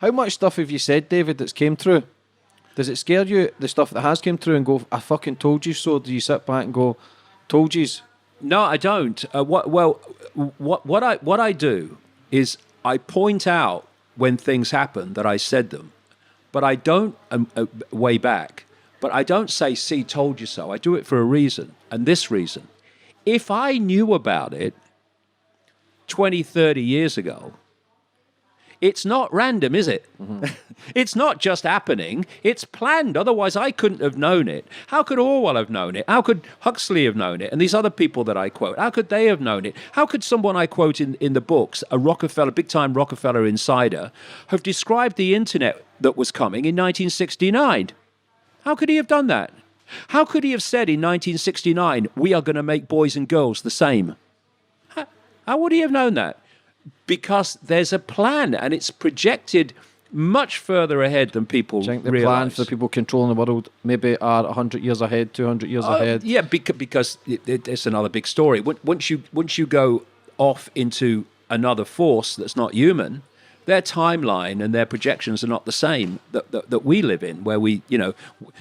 How much stuff have you said, David, that's came true? Does it scare you, the stuff that has came true, and go, I fucking told you so? Do you sit back and go, told yous? No, I don't. What I do is I point out when things happen that I said them, but I don't way back. But I don't say, see, told you so. I do it for a reason, and this reason. If I knew about it 20, 30 years ago, it's not random, is it? Mm-hmm. It's not just happening. It's planned. Otherwise, I couldn't have known it. How could Orwell have known it? How could Huxley have known it? And these other people that I quote, how could they have known it? How could someone I quote in the books, a Rockefeller, big-time Rockefeller insider, have described the internet that was coming in 1969? How could he have done that? How could he have said in 1969, we are going to make boys and girls the same? How would he have known that? Because there's a plan, and it's projected much further ahead than people realize. Do you think the plan for the people controlling the world maybe are 100 years ahead, 200 years ahead? Yeah, because it's another big story. Once you go off into another force that's not human, their timeline and their projections are not the same that we live in, where we,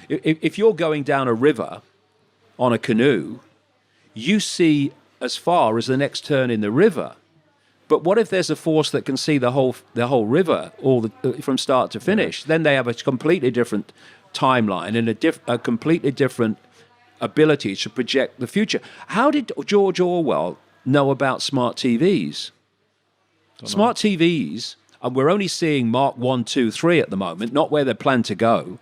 if you're going down a river on a canoe, you see as far as the next turn in the river. But what if there's a force that can see the whole river from start to finish? Yeah. Then they have a completely different timeline and a completely different ability to project the future. How did George Orwell know about smart TVs? Smart TVs, and we're only seeing Mark 1, 2, 3 at the moment, not where they're planned to go.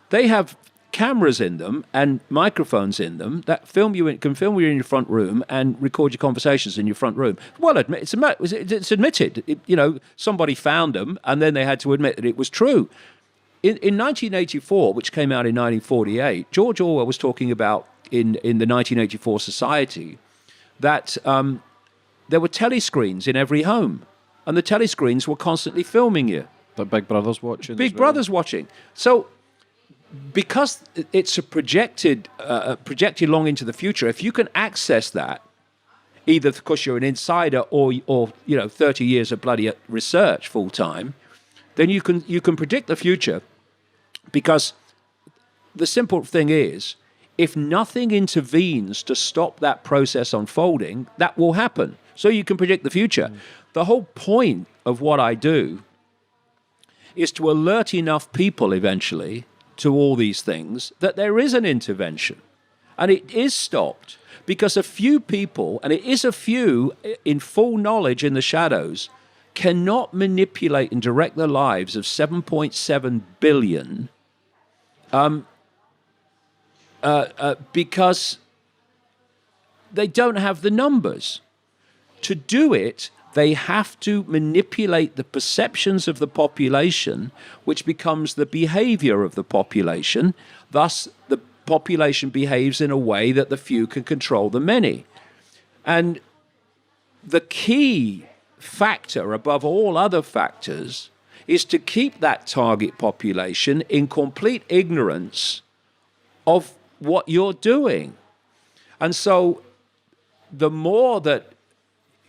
They have cameras in them and microphones in them that can film you in your front room and record your conversations in your front room. Well, it's admitted. Somebody found them, and then they had to admit that it was true. In 1984, which came out in 1948, George Orwell was talking about in the 1984 society that there were telescreens in every home, and the telescreens were constantly filming you. But Big Brother's watching. Big Brother's watching. So, because it's a projected long into the future, if you can access that, either because you're an insider or 30 years of bloody research full time, then you can predict the future. Because the simple thing is, if nothing intervenes to stop that process unfolding, that will happen. So you can predict the future. The whole point of what I do is to alert enough people eventually to all these things that there is an intervention. And it is stopped because a few people, and it is a few in full knowledge in the shadows, cannot manipulate and direct the lives of 7.7 billion because they don't have the numbers. To do it, they have to manipulate the perceptions of the population, which becomes the behavior of the population. Thus, the population behaves in a way that the few can control the many. And the key factor above all other factors is to keep that target population in complete ignorance of what you're doing. And so the more that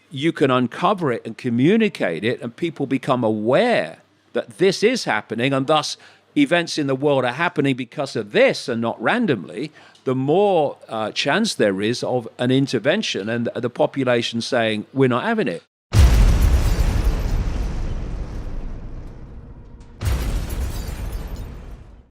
you can uncover it and communicate it, and people become aware that this is happening, and thus events in the world are happening because of this and not randomly, the more chance there is of an intervention and the population saying, we're not having it.